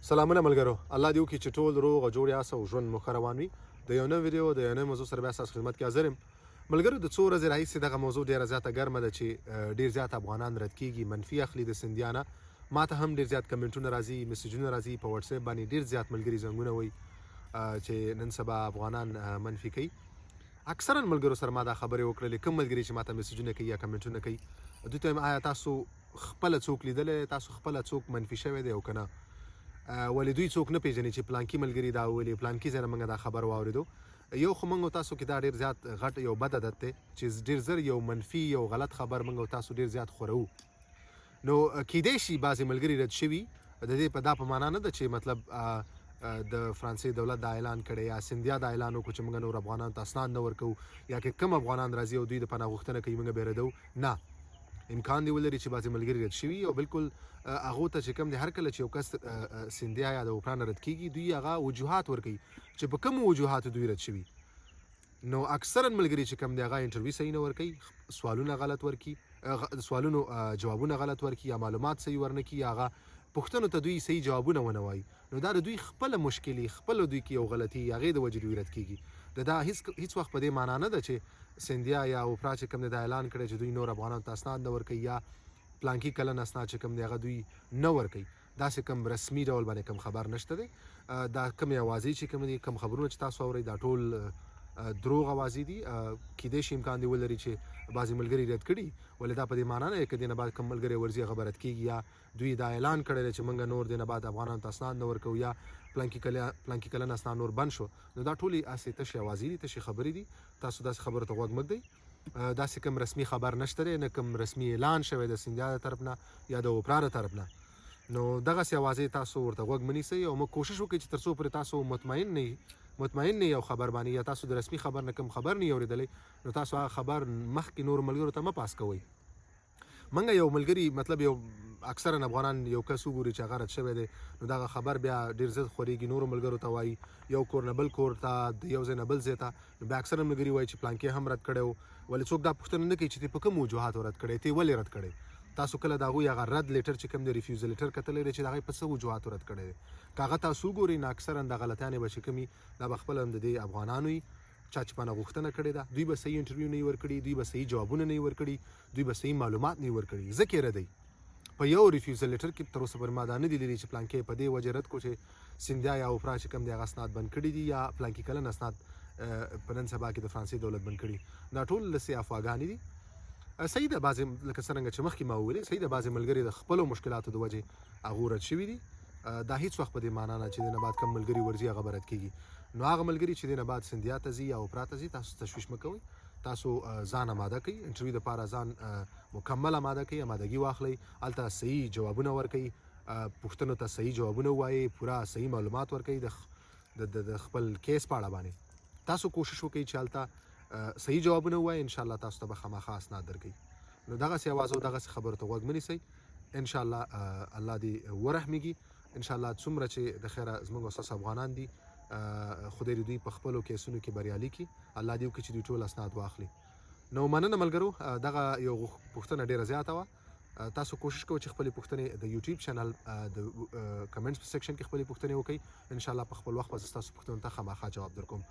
سلامونه ملګرو، الله دې وکړي چې ټول روغ او جوړ یاست او ژوند مو ښه روان وي. د یو نوې ویډیو د یو نوې موضوع سره بیا ستاسو خدمت کې حاضر یم. ملګرو، د څو ورځې راهیسې دغه موضوع ډېره زیاته ګرمه ده چې ډېر زیات افغانان رد کېږي، منفي اخلي د سیندیا نه. ما ته هم ډېر زیات کمنټونه راځي، میسیجونه راځي، په واتساپ باندې ډېر زیات ملګري زنګونه وایي چې نن سبا افغانان منفي کوي. اکثرا ملګرو سره ما دا خبرې وکړلې، کوم ملګري چې ما ته میسیجونه کوي یا کمنټونه کوي، دوی ته آیا تاسو خپله څوک لیدلی، تاسو خپله څوک منفي شوی دی او که نه؟ ولې دوی څوک نه پیژني چې پلانکي ملګري دا ویلي، پلانکي ځای نه موږ دا خبر واورېدو. یو خو موږ او تاسو کې دا ډېر زیات غټ یو بد عادت دی چې ډېر زر یو منفي یو غلط خبر موږ او تاسو ډېر زیات خورو. نو کیدای شي بعضې ملګري رد شوي، د دې په دا په معنا نه ده چې مطلب د فرانسې دولت دا اعلان کړی یا سیندیا دا اعلان وکړو چې موږ نور افغانانو ته اسناد نه ورکوو، یا که کم افغانان راځي او دوی د پناه غوښتنه کوي موږ به یې ردوو. نه، امکان دی ولري چې بعضې ملګري رد شوي او بالکل هغو ته چې کوم دی هر کله چې یو کس سیندیا یا د اوپرا نه رد کېږي، دوی هغه وجوهات ورکوي چې په کومو وجوهاتو دوی رد شوي. نو اکثرا ملګري چې کوم دی هغه انټرویو صحیح نه ورکوي، سوالونه غلط ورکوي، سوالونو جوابونه غلط ورکوي، یا معلومات صحیح ورنه کړي، یا هغه پوښتنو ته دوی صحیح جوابونه ونه وایي. نو دا د دوی خپله مشکلې، خپله دوی کې یو غلطي هغې د وجې دوی رد کېږي. دا هیڅ وخت په دې معنا نه ده چې سیندیا یا اوپرا چې کوم دی دا اعلان کړی چې دوی نور افغانانو ته اسناد نه ورکوي یا پلانکي کلن اسناد چې کوم دی هغه دوی نه ورکوي. داسې کوم رسمي ډول باندې کوم خبر نشته دی. دا کوم اوازې چې کوم دي، کوم خبرونه چې تاسو اورئ، دا ټول دروغ اوازې دي. کیدای شي امکان دی ولري چې بعضې ملګري رد کړي، ولې دا په دې معنا نه که دې نه بعد کوم ملګری ورځي هغه به رد کېږي، یا دوی دا اعلان کړی دی چې موږ نور دې نه بعد افغانانو ته اسناد نه ورکوو یا پلانکي کلن اسناد نور بند شو. نو دا ټولې هسې تشې اوازې دي، تشې خبرې دي. تاسو داسې خبرو ته غوږ مه ږدئ. داسې کوم رسمي خبر نشته دی، نه کوم رسمي اعلان شوی د سیندیا د طرف نه یا د اوپرا د طرف نه. نو دغسې اوازې تاسو ورته غوږ مه نیسئ او موږ کوشش وکړئ چې تر څو پورې تاسو مطمئن نه یو خبر باندې، یا تاسو د رسمي خبر نه کوم خبر نه اورېدلی، نو تاسو هغه خبر مخکې نورو ملګرو ته مه پاس کوئ. موږ یو ملګري مطلب یو اکثرا افغانان یو کس وګوري چې هغه رد شوی دی، نو دغه خبر بیا ډېر زیات خورېږي، نورو ملګرو ته وایي، یو کور نه بل کور ته، د یو ځای نه بل ځای ته. نو بیا اکثرا ملګري وایي چې پلانکي هم رد کړی و. ولې څوک دا پوښتنه نه کوي چې ته په کومو وجوهاتو رد کړی، ته ولې رد کړی؟ تاسو کله د هغوی هغه رد لیټر چې کوم دی ریفیوزل لیټر کتلی دی چې د هغوی په څه وجوهاتو رد کړی دی؟ که هغه تاسو وګورئ، نو اکثرا د غلطیانې به چې کومي دا به خپله د دې افغانانو وي چا چې پناه غوښتنه کړې ده. دوی به صحیح انټرویو نه وي ورکړي، دوی به صحیح جوابونه نه وي ورکړي، دوی به صحیح معلومات نه وي ورکړي. ځکه یې ردوي. په یو ریفیوزل لیټر کې تر اوسه پورې ما دا نه دي لیدلي چې پلانکي په دې وجې رد کړو چې سیندیا یا اوپرا چې کوم دی هغه اسناد بند کړي دي یا پلانکي کلن اسناد په نن سبا کې د فرانسې دولت بند کړي. دا ټول لسې افواګانې دي. صحیح ده، بعضې لکه څرنګه چې مخکې ما وویلې، صحیح ده بعضې ملګري د خپلو مشکلاتو د وجې هغو رد شوي دي. دا هیڅ وخت په دې معنا نه چې دې نه بعد کوم ملګري ورځي هغه به رد کېږي. نو هغه ملګري چې دې نه بعد سیندیا ته ځي یا اوپرا ته ځي، تاسو تشویش مه کوئ. تاسو ځان اماده کوئ، انټرویو دپاره ځان مکمل اماده کوئ، امادګي واخلئ، هلته صحیح جوابونه ورکوئ، پوښتنو ته صحیح جوابونه ووایئ، پوره صحیح معلومات ورکوئ د خپل کیس په اړه باندې. تاسو کوشش وکړئ چې هلته صحیح جوابونه ووایئ، انشاءالله تاسو ته به خامخا اسناد درکوي. نو دغسې اوازو دغسې خبرو ته غوږ مه نیسئ. انشاءالله الله دې ورحمیږي. انشاءالله څومره چې د خیره زموږ او ستاسو افغانان دي، خدای دې دوی په خپلو کیسونو کې بریالي کړي. الله دې وکړي چې دوی ټول اسناد واخلي. نو مننه ملګرو، دغه یو پوښتنه ډېره زیاته وه. تاسو کوشش کوئ چې خپلې پوښتنې د یوټیوب چینل د کمنټس په سیکشن کې خپلې پوښتنې وکړئ. انشاءالله په خپل وخت به زه ستاسو پوښتنو ته خامخا جواب درکوم.